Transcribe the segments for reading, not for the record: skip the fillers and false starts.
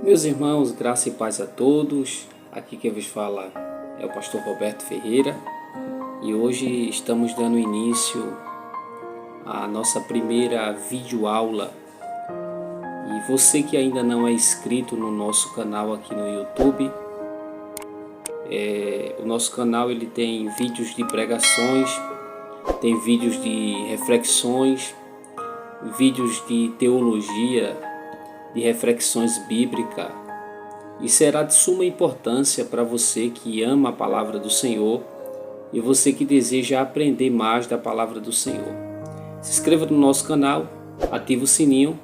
Meus irmãos, graça e paz a todos. Aqui quem vos fala é o pastor Roberto Ferreira e hoje estamos dando início à nossa primeira videoaula. E você que ainda não é inscrito no nosso canal aqui no YouTube, o nosso canal ele tem vídeos de pregações, tem vídeos de reflexões, vídeos de teologia, de reflexões bíblicas, e será de suma importância para você que ama a palavra do Senhor e você que deseja aprender mais da palavra do Senhor. Se inscreva no nosso canal, ative o sininho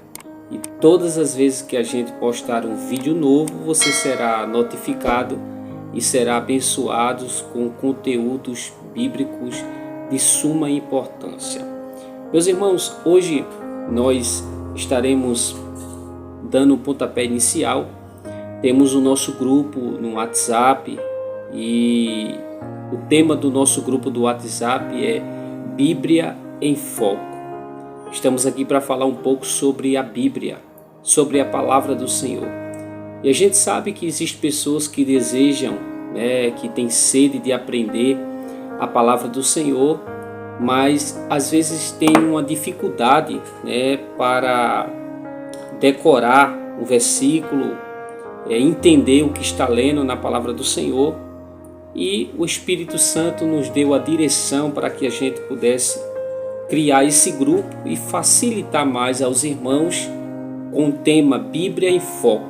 e todas as vezes que a gente postar um vídeo novo, você será notificado e será abençoado com conteúdos bíblicos de suma importância. Meus irmãos, hoje nós estaremos dando um pontapé inicial. Temos o nosso grupo no WhatsApp e o tema do nosso grupo do WhatsApp é Bíblia em Foco. Estamos aqui para falar um pouco sobre a Bíblia, sobre a palavra do Senhor. E a gente sabe que existem pessoas que desejam, que têm sede de aprender a palavra do Senhor, mas às vezes tem uma dificuldade para decorar um versículo, entender o que está lendo na palavra do Senhor, e o Espírito Santo nos deu a direção para que a gente pudesse criar esse grupo e facilitar mais aos irmãos com o tema Bíblia em Foco.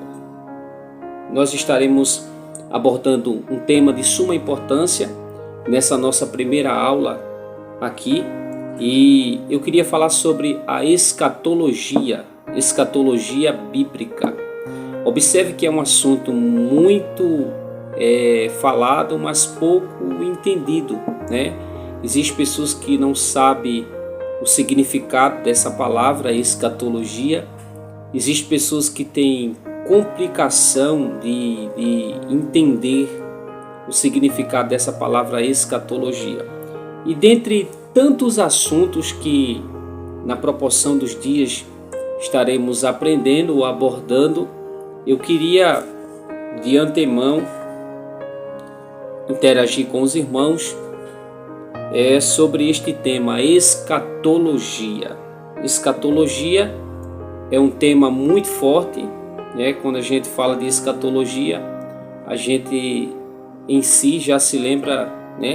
Nós estaremos abordando um tema de suma importância nessa nossa primeira aula aqui, e eu queria falar sobre a escatologia bíblica. Observe que é um assunto muito falado, mas pouco entendido, Existem pessoas que não sabem o significado dessa palavra escatologia. Existem pessoas que têm complicação de entender o significado dessa palavra escatologia. E dentre tantos assuntos que na proporção dos dias estaremos aprendendo ou abordando, eu queria de antemão interagir com os irmãos sobre este tema, escatologia. Escatologia é um tema muito forte, Quando a gente fala de escatologia, a gente em si já se lembra,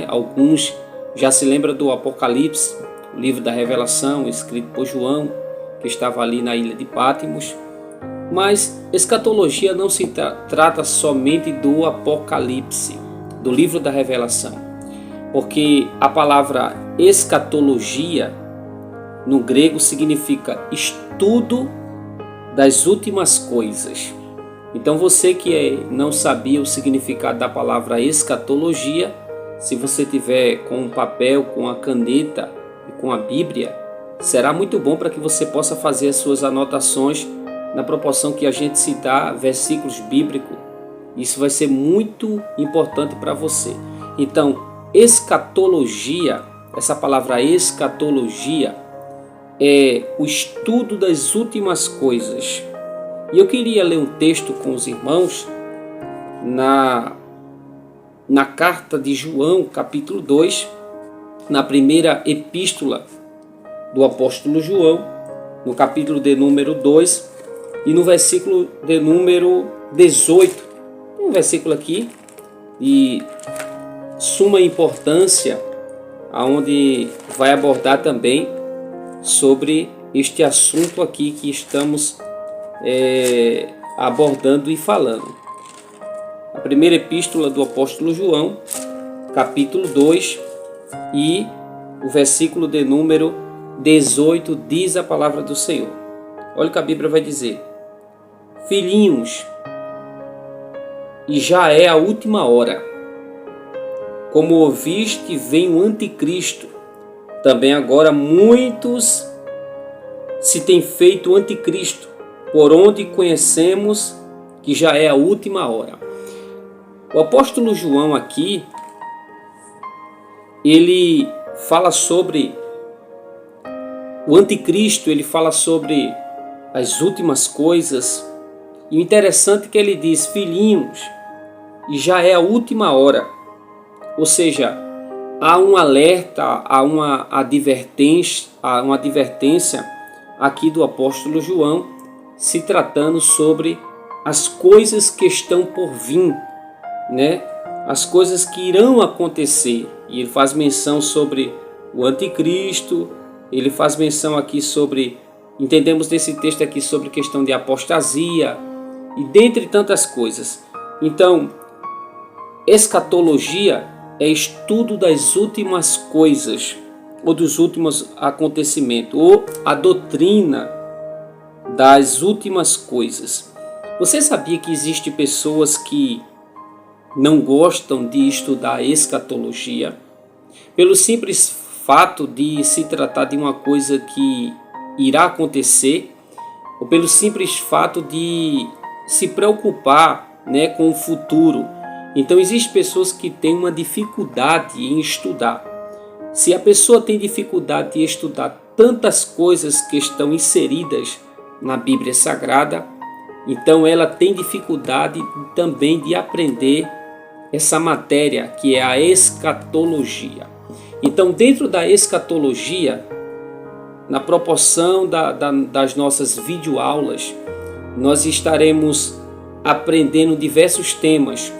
alguns já se lembra do Apocalipse, o livro da Revelação, escrito por João, que estava ali na ilha de Patmos. Mas escatologia não se trata somente do Apocalipse, do livro da Revelação, porque a palavra escatologia no grego significa estudo das últimas coisas. Então você que não sabia o significado da palavra escatologia, se você tiver com um papel, com a caneta e com a Bíblia, será muito bom para que você possa fazer as suas anotações na proporção que a gente citar versículos bíblicos. Isso vai ser muito importante para você. Então, escatologia, essa palavra escatologia é o estudo das últimas coisas. E eu queria ler um texto com os irmãos na carta de João, capítulo 2, na primeira epístola do apóstolo João, no capítulo de número 2 e no versículo de número 18. Tem um versículo aqui de suma importância, onde vai abordar também sobre este assunto aqui que estamos abordando e falando. A primeira epístola do apóstolo João, capítulo 2 e o versículo de número 18 diz a palavra do Senhor. Olha o que a Bíblia vai dizer: filhinhos, e já é a última hora. Como ouviste, vem o anticristo. Também agora muitos se têm feito anticristo, por onde conhecemos que já é a última hora. O apóstolo João aqui, ele fala sobre o anticristo, ele fala sobre as últimas coisas, E o interessante é que ele diz: filhinhos, e já é a última hora. Ou seja, há um alerta, há uma advertência aqui do apóstolo João, se tratando sobre as coisas que estão por vir, né? As coisas que irão acontecer. E ele faz menção sobre o anticristo, ele faz menção aqui sobre, entendemos desse texto aqui sobre questão de apostasia, e dentre tantas coisas. Então, escatologia é estudo das últimas coisas, ou dos últimos acontecimentos, ou a doutrina das últimas coisas. Você sabia que existem pessoas que não gostam de estudar escatologia, pelo simples fato de se tratar de uma coisa que irá acontecer, ou pelo simples fato de se preocupar, né, com o futuro? Então existem pessoas que têm uma dificuldade em estudar. Se a pessoa tem dificuldade em estudar tantas coisas que estão inseridas na Bíblia Sagrada, então ela tem dificuldade também de aprender essa matéria que é a escatologia. Então, dentro da escatologia, na proporção das nossas videoaulas, nós estaremos aprendendo diversos temas.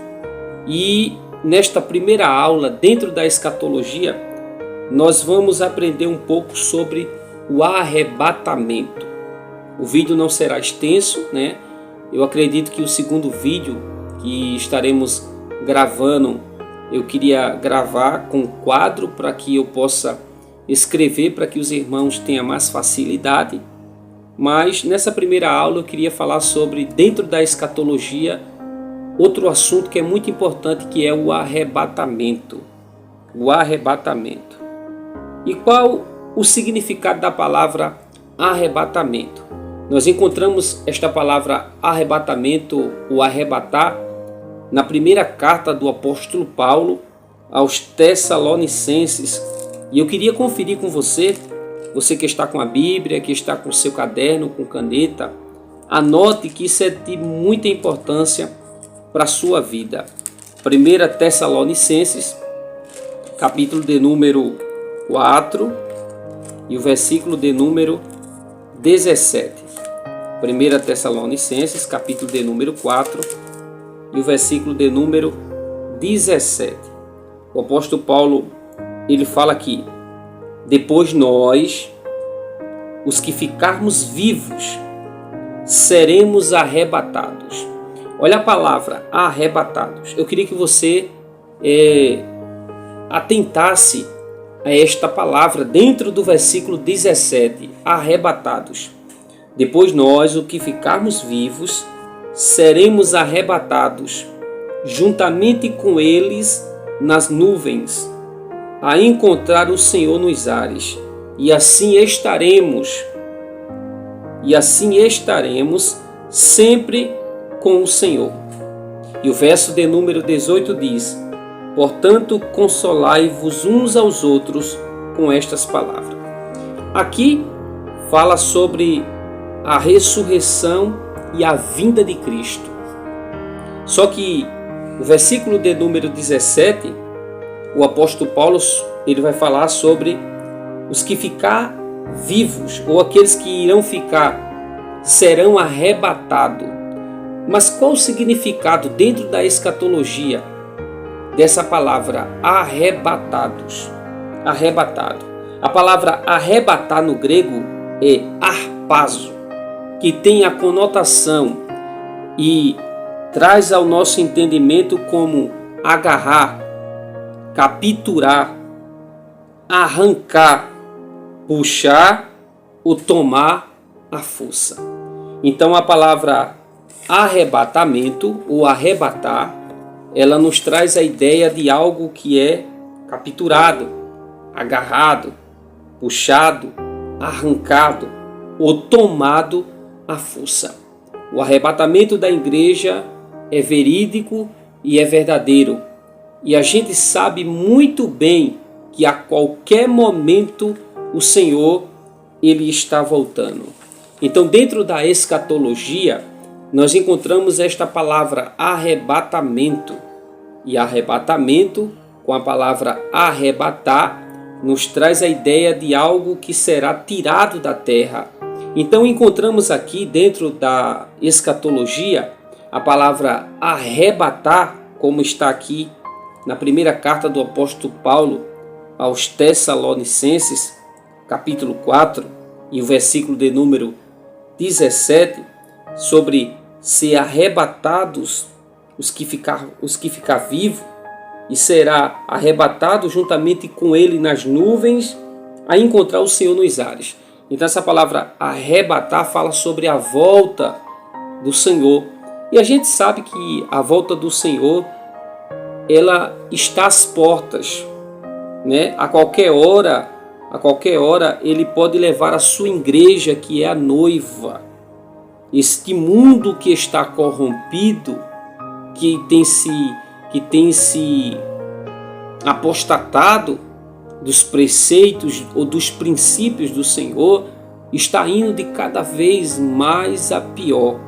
E nesta primeira aula, dentro da escatologia, nós vamos aprender um pouco sobre o arrebatamento. O vídeo não será extenso, né? Eu acredito que o segundo vídeo que estaremos gravando, eu queria gravar com quadro para que eu possa escrever, para que os irmãos tenham mais facilidade. Mas nessa primeira aula eu queria falar sobre, dentro da escatologia, outro assunto que é muito importante, que é o arrebatamento. O arrebatamento. E qual o significado da palavra arrebatamento? Nós encontramos esta palavra arrebatamento, o arrebatar, na primeira carta do apóstolo Paulo aos Tessalonicenses. E eu queria conferir com você, você que está com a Bíblia, que está com o seu caderno, com caneta, anote que isso é de muita importância para a sua vida. 1 Tessalonicenses, capítulo de número 4 e o versículo de número 17. 1 Tessalonicenses, capítulo de número 4 e o versículo de número 17. O apóstolo Paulo, ele fala aqui: depois nós, os que ficarmos vivos, seremos arrebatados. Olha a palavra arrebatados. Eu queria que você atentasse a esta palavra dentro do versículo 17, arrebatados. Depois nós, os que ficarmos vivos, seremos arrebatados, juntamente com eles nas nuvens, a encontrar o Senhor nos ares, e assim estaremos sempre com o Senhor. E o verso de número 18 diz: portanto, consolai-vos uns aos outros com estas palavras. Aqui fala sobre a ressurreição e a vinda de Cristo. Só que o versículo de número 17, o apóstolo Paulo, ele vai falar sobre os que ficar vivos, ou aqueles que irão ficar, serão arrebatados. Mas qual o significado dentro da escatologia dessa palavra arrebatados? Arrebatado. A palavra arrebatar no grego é harpazo, que tem a conotação e traz ao nosso entendimento como agarrar, capturar, arrancar, puxar ou tomar à força. Então a palavra arrebatamento ou arrebatar, ela nos traz a ideia de algo que é capturado, agarrado, puxado, arrancado ou tomado à força. O arrebatamento da igreja é verídico e é verdadeiro. E a gente sabe muito bem que a qualquer momento o Senhor, ele está voltando. Então, dentro da escatologia, nós encontramos esta palavra arrebatamento. E arrebatamento, com a palavra arrebatar, nos traz a ideia de algo que será tirado da terra. Então encontramos aqui dentro da escatologia a palavra arrebatar, como está aqui na primeira carta do apóstolo Paulo aos Tessalonicenses, capítulo 4, e o versículo de número 17, sobre ser arrebatados os que ficar vivos, e será arrebatado juntamente com ele nas nuvens a encontrar o Senhor nos ares. Então essa palavra arrebatar fala sobre a volta do Senhor. E a gente sabe que a volta do Senhor, ela está às portas, né? A qualquer hora ele pode levar a sua igreja, que é a noiva. Este mundo que está corrompido, que tem se apostatado dos preceitos ou dos princípios do Senhor, está indo de cada vez mais a pior.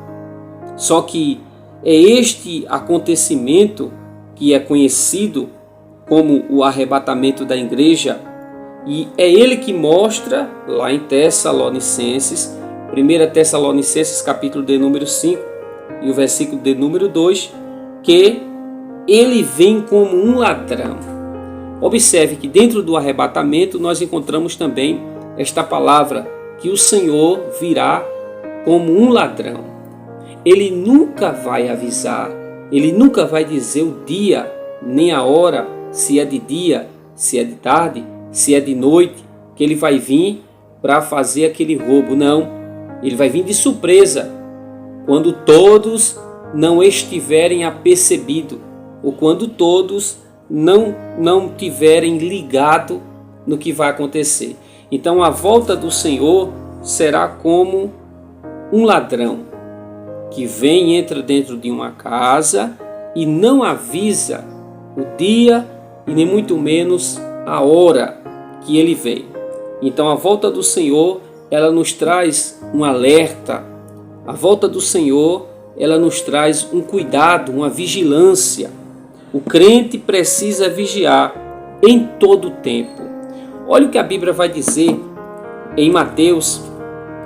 Só que é este acontecimento que é conhecido como o arrebatamento da igreja, e é ele que mostra lá em Tessalonicenses, 1 Tessalonicenses capítulo de número 5 e o versículo de número 2, que ele vem como um ladrão. Observe que dentro do arrebatamento nós encontramos também esta palavra, que o Senhor virá como um ladrão. Ele nunca vai avisar, ele nunca vai dizer o dia, nem a hora, se é de dia, se é de tarde, se é de noite, que ele vai vir para fazer aquele roubo. Não, ele vai vir de surpresa, quando todos não estiverem apercebidos, ou quando todos não tiverem ligado no que vai acontecer. Então a volta do Senhor será como um ladrão que vem e entra dentro de uma casa e não avisa o dia e nem muito menos a hora que ele vem. Então a volta do Senhor, ela nos traz um alerta. A volta do Senhor, ela nos traz um cuidado, uma vigilância. O crente precisa vigiar em todo o tempo. Olha o que a Bíblia vai dizer em Mateus,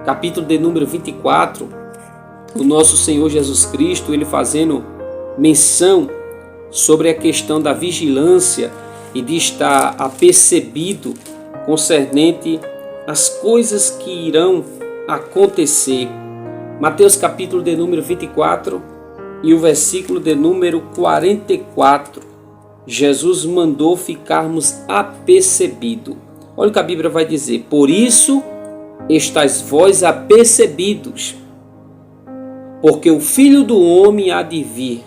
capítulo de número 24, o nosso Senhor Jesus Cristo, ele fazendo menção sobre a questão da vigilância e de estar apercebido concernente às coisas que irão acontecer. Mateus capítulo de número 24 e o versículo de número 44. Jesus mandou ficarmos apercebidos. Olha o que a Bíblia vai dizer. Por isso estáis vós apercebidos, porque o Filho do Homem há de vir,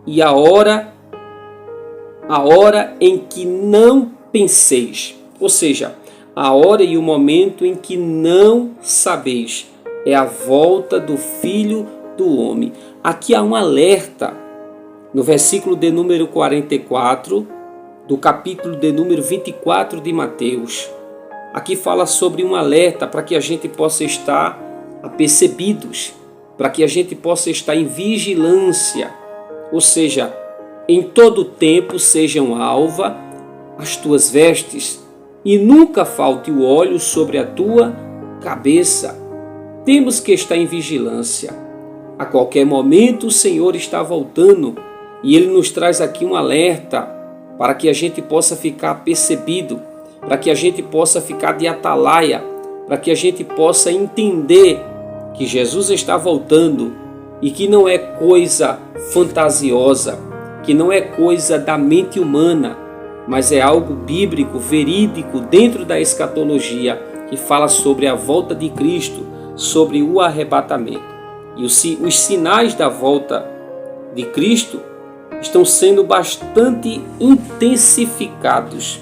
e a hora em que não penseis. Ou seja, a hora e o momento em que não sabeis. É a volta do Filho do Homem. Aqui há um alerta no versículo de número 44 do capítulo de número 24 de Mateus. Aqui fala sobre um alerta para que a gente possa estar apercebidos, para que a gente possa estar em vigilância. Ou seja, em todo tempo sejam alva as tuas vestes e nunca falte o óleo sobre a tua cabeça. Temos que estar em vigilância. A qualquer momento o Senhor está voltando e Ele nos traz aqui um alerta para que a gente possa ficar apercebido, para que a gente possa ficar de atalaia, para que a gente possa entender que Jesus está voltando e que não é coisa fantasiosa, que não é coisa da mente humana, mas é algo bíblico, verídico, dentro da escatologia, que fala sobre a volta de Cristo, sobre o arrebatamento. E os sinais da volta de Cristo estão sendo bastante intensificados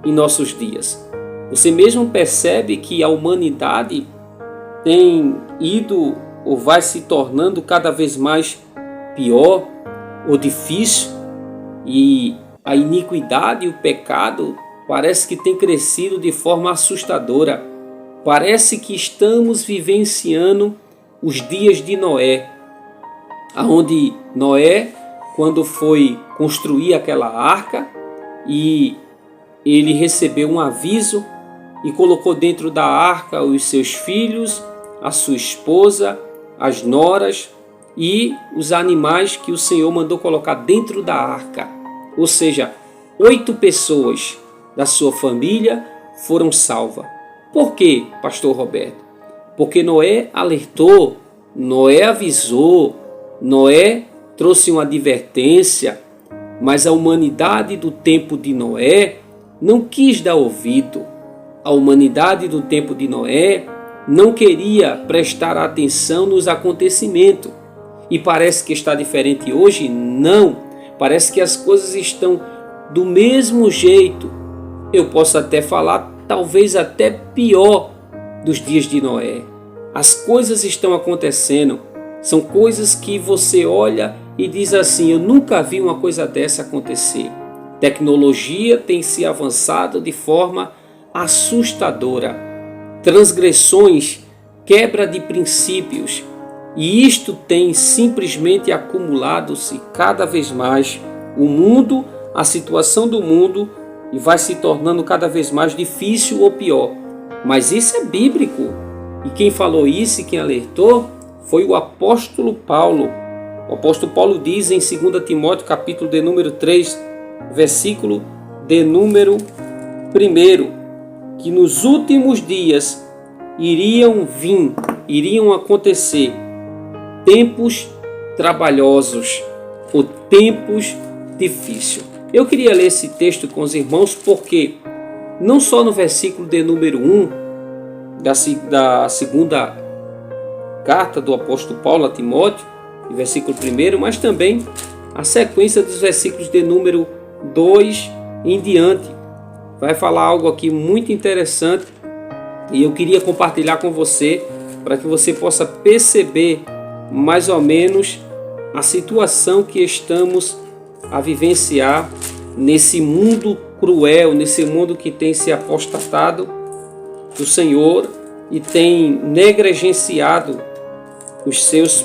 em nossos dias. Você mesmo percebe que a humanidade tem ido ou vai se tornando cada vez mais pior ou difícil, e a iniquidade e o pecado parece que tem crescido de forma assustadora. Parece que estamos vivenciando os dias de Noé, aonde Noé, quando foi construir aquela arca, e ele recebeu um aviso e colocou dentro da arca os seus filhos, a sua esposa, as noras e os animais que o Senhor mandou colocar dentro da arca. Ou seja, 8 pessoas da sua família foram salvas. Por quê, pastor Roberto? Porque Noé alertou, Noé avisou, Noé trouxe uma advertência, mas a humanidade do tempo de Noé não quis dar ouvido. A humanidade do tempo de Noé não queria prestar atenção nos acontecimentos. E parece que está diferente hoje? Não. Parece que as coisas estão do mesmo jeito. Eu posso até falar, talvez até pior dos dias de Noé. As coisas estão acontecendo. São coisas que você olha e diz assim: eu nunca vi uma coisa dessa acontecer. Tecnologia tem se avançado de forma assustadora. Transgressões, quebra de princípios. E isto tem simplesmente acumulado-se cada vez mais. O mundo, a situação do mundo, e vai se tornando cada vez mais difícil ou pior. Mas isso é bíblico. E quem falou isso e quem alertou foi o apóstolo Paulo. O apóstolo Paulo diz em 2 Timóteo capítulo de número 3, versículo de número 1, que nos últimos dias iriam acontecer tempos trabalhosos ou tempos difíceis. Eu queria ler esse texto com os irmãos porque não só no versículo de número 1 da segunda carta do apóstolo Paulo a Timóteo, versículo 1, mas também a sequência dos versículos de número 2 em diante. Vai falar algo aqui muito interessante e eu queria compartilhar com você para que você possa perceber mais ou menos a situação que estamos a vivenciar nesse mundo cruel, nesse mundo que tem se apostatado do Senhor e tem negligenciado os seus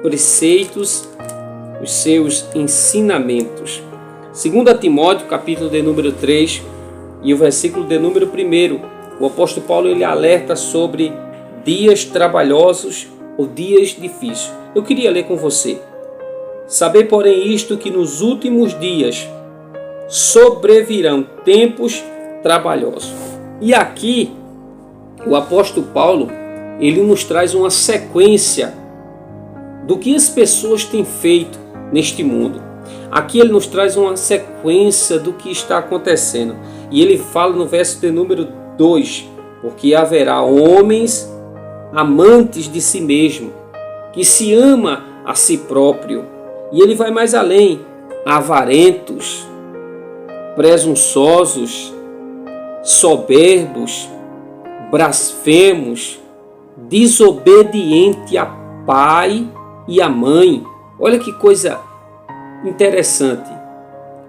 preceitos, os seus ensinamentos. 2 Timóteo, capítulo de número 3 e o versículo de número 1, o apóstolo Paulo ele alerta sobre dias trabalhosos ou dias difíceis. Eu queria ler com você. Saber, porém, isto, que nos últimos dias sobrevirão tempos trabalhosos. E aqui, o apóstolo Paulo, ele nos traz uma sequência do que as pessoas têm feito neste mundo. Aqui ele nos traz uma sequência do que está acontecendo. E ele fala no verso de número 2, porque haverá homens amantes de si mesmo, que se ama a si próprio. E ele vai mais além: avarentos, presunçosos, soberbos, blasfemos, desobediente a pai e a mãe. Olha que coisa interessante.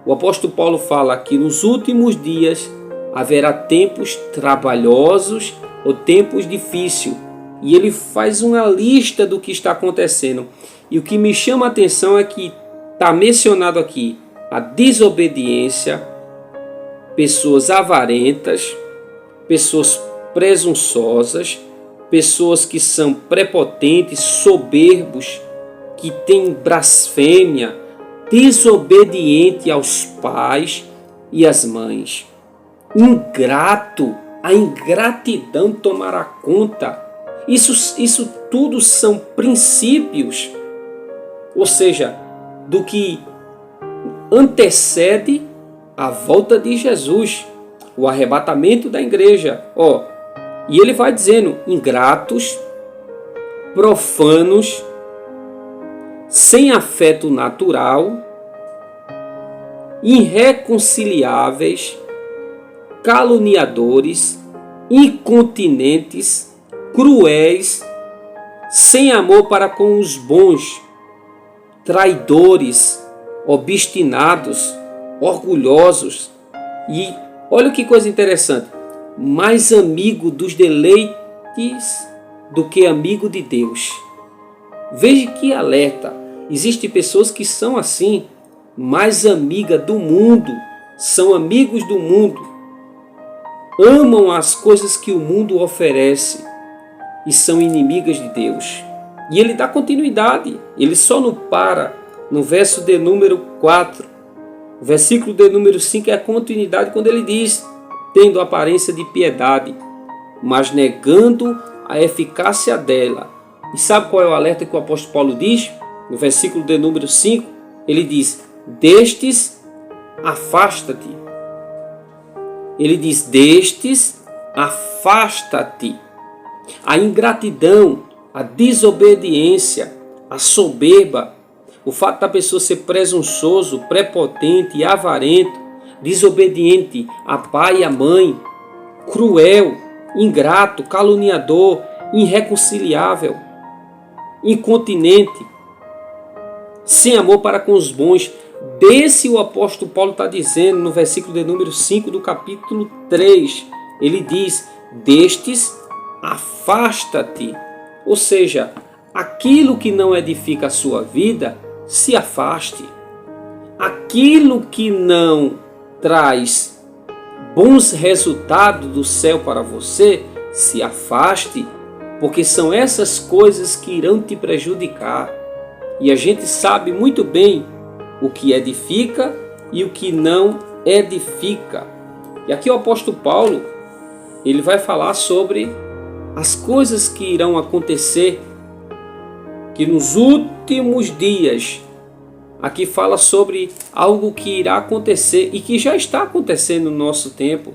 O apóstolo Paulo fala que nos últimos dias haverá tempos trabalhosos ou tempos difíceis. E ele faz uma lista do que está acontecendo. E o que me chama a atenção é que está mencionado aqui a desobediência, pessoas avarentas, pessoas presunçosas, pessoas que são prepotentes, soberbos, que têm blasfêmia, desobediente aos pais e às mães. Ingrato, a ingratidão tomará conta. Isso tudo são princípios, ou seja, do que antecede a volta de Jesus, o arrebatamento da igreja. E ele vai dizendo: ingratos, profanos, sem afeto natural, irreconciliáveis, caluniadores, incontinentes, cruéis, sem amor para com os bons, traidores, obstinados, orgulhosos. E olha que coisa interessante: mais amigo dos deleites do que amigo de Deus. Veja que alerta. Existem pessoas que são assim, mais amiga do mundo, são amigos do mundo, amam as coisas que o mundo oferece e são inimigas de Deus. E ele dá continuidade, ele só não para no verso de número 4. O versículo de número 5 é a continuidade quando ele diz: tendo aparência de piedade, mas negando a eficácia dela. E sabe qual é o alerta que o apóstolo Paulo diz? No versículo de número 5, ele diz: destes afasta-te. Ele diz: destes afasta-te. A ingratidão, a desobediência, a soberba, o fato da pessoa ser presunçoso, prepotente, avarento, desobediente a pai e a mãe, cruel, ingrato, caluniador, irreconciliável, incontinente, sem amor para com os bons. Desse o apóstolo Paulo está dizendo no versículo de número 5 do capítulo 3. Ele diz: destes afasta-te. Ou seja, aquilo que não edifica a sua vida, se afaste. Aquilo que não traz bons resultados do céu para você, se afaste, porque são essas coisas que irão te prejudicar. E a gente sabe muito bem o que edifica e o que não edifica. E aqui o apóstolo Paulo, ele vai falar sobre as coisas que irão acontecer, que nos últimos dias, aqui fala sobre algo que irá acontecer e que já está acontecendo no nosso tempo.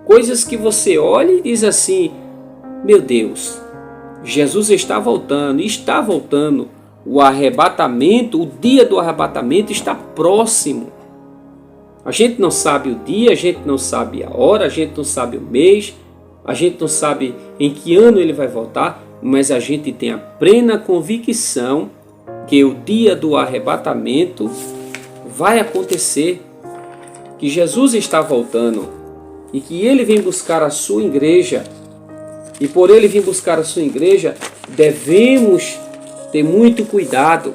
Coisas que você olha e diz assim: meu Deus, Jesus está voltando, o arrebatamento, o dia do arrebatamento está próximo. A gente não sabe o dia, a gente não sabe a hora, a gente não sabe o mês, a gente não sabe em que ano ele vai voltar, mas a gente tem a plena convicção que o dia do arrebatamento vai acontecer, que Jesus está voltando e que ele vem buscar a sua igreja. E por ele vir buscar a sua igreja, devemos ter muito cuidado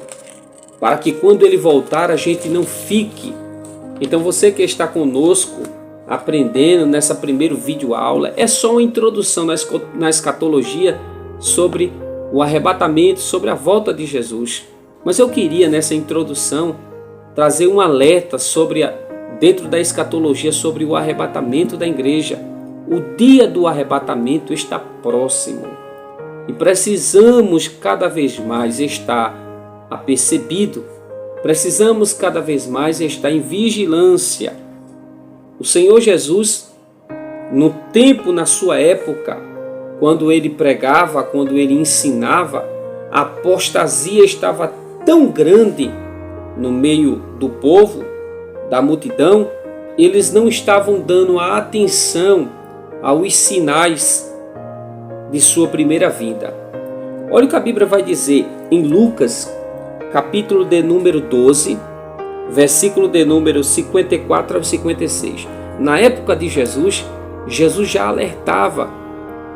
para que quando ele voltar a gente não fique. Então você que está conosco aprendendo nessa primeira vídeo aula, é só uma introdução na escatologia sobre o arrebatamento, sobre a volta de Jesus. Mas eu queria nessa introdução trazer um alerta dentro da escatologia sobre o arrebatamento da igreja. O dia do arrebatamento está próximo e precisamos cada vez mais estar apercebido, precisamos cada vez mais estar em vigilância. O Senhor Jesus, no tempo, na sua época, quando ele pregava, quando ele ensinava, a apostasia estava tão grande no meio do povo, da multidão, eles não estavam dando a atenção aos sinais de sua primeira vinda. Olha o que a Bíblia vai dizer em Lucas, capítulo de número 12, versículo de número 54 ao 56. Na época de Jesus, Jesus já alertava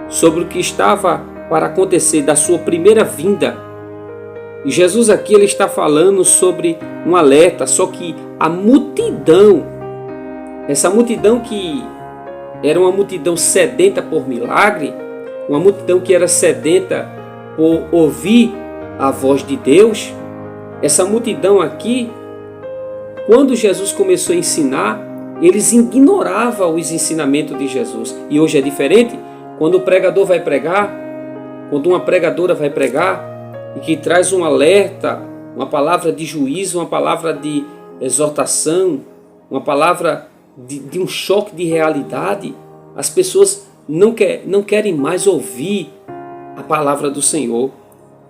sobre o que estava para acontecer da sua primeira vinda. E Jesus aqui ele está falando sobre um alerta, só que a multidão, essa multidão que era uma multidão sedenta por milagre, uma multidão que era sedenta por ouvir a voz de Deus, essa multidão aqui, quando Jesus começou a ensinar, eles ignoravam os ensinamentos de Jesus. E hoje é diferente. Quando o pregador vai pregar, quando uma pregadora vai pregar, e que traz um alerta, uma palavra de juízo, uma palavra de exortação, uma palavra de um choque de realidade, as pessoas não querem mais ouvir a palavra do Senhor.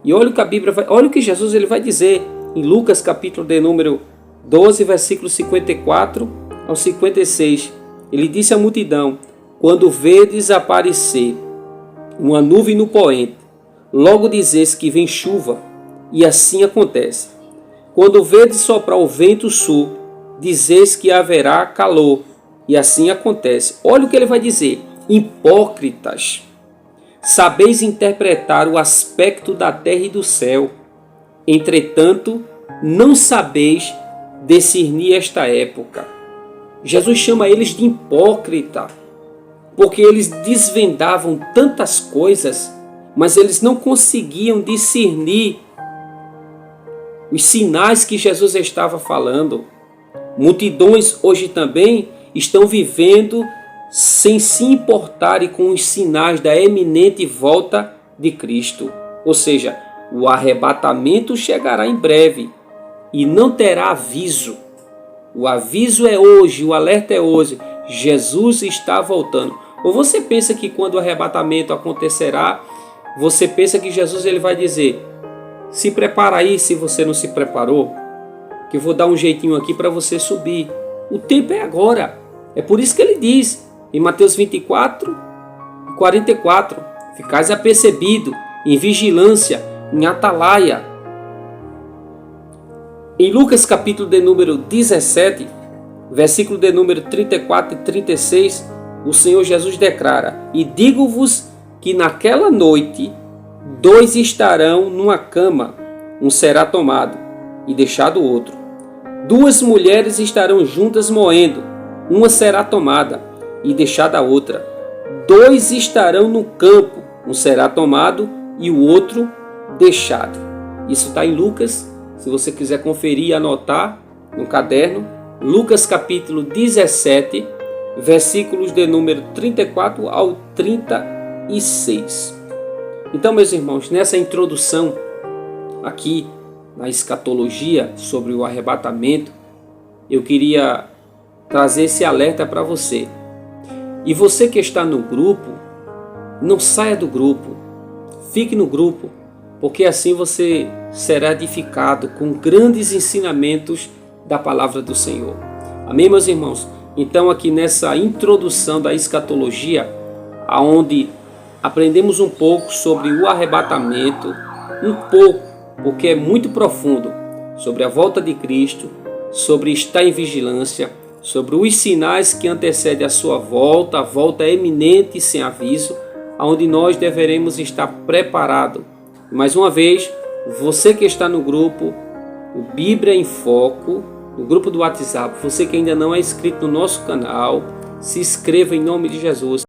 E olha o que a Bíblia olha o que Jesus ele vai dizer em Lucas capítulo de número 12, versículo 54 ao 56. Ele disse à multidão: quando vedes aparecer uma nuvem no poente, logo dizeis que vem chuva, e assim acontece. Quando vedes soprar o vento sul, dizeis que haverá calor, e assim acontece. Olha o que ele vai dizer: hipócritas, sabeis interpretar o aspecto da terra e do céu. Entretanto, não sabeis discernir esta época. Jesus chama eles de hipócrita, porque eles desvendavam tantas coisas, mas eles não conseguiam discernir os sinais que Jesus estava falando. Multidões hoje também estão vivendo sem se importarem com os sinais da eminente volta de Cristo. Ou seja, o arrebatamento chegará em breve e não terá aviso. O aviso é hoje, o alerta é hoje. Jesus está voltando. Ou você pensa que quando o arrebatamento acontecerá, você pensa que Jesus ele vai dizer: se prepara aí se você não se preparou, que eu vou dar um jeitinho aqui para você subir. O tempo é agora. É por isso que ele diz em Mateus 24, 44, ficais apercebido, em vigilância, em atalaia. Em Lucas capítulo de número 17, versículo de número 34 e 36, o Senhor Jesus declara: e digo-vos que naquela noite 2 estarão numa cama, um será tomado e deixado o outro. 2 mulheres estarão juntas moendo, uma será tomada e deixada a outra. 2 estarão no campo, um será tomado e o outro deixado. Isso está em Lucas, se você quiser conferir e anotar no caderno, Lucas capítulo 17, versículos de número 34 ao 36. Então, meus irmãos, nessa introdução aqui na escatologia sobre o arrebatamento, eu queria trazer esse alerta para você. E você que está no grupo, não saia do grupo, fique no grupo, porque assim você será edificado com grandes ensinamentos da palavra do Senhor. Amém, meus irmãos? Então, aqui nessa introdução da escatologia, aonde aprendemos um pouco sobre o arrebatamento, um pouco, porque é muito profundo, sobre a volta de Cristo, sobre estar em vigilância, sobre os sinais que antecedem a sua volta, a volta eminente e sem aviso, aonde nós deveremos estar preparados. Mais uma vez, você que está no grupo, o Bíblia em Foco, no grupo do WhatsApp, você que ainda não é inscrito no nosso canal, se inscreva em nome de Jesus.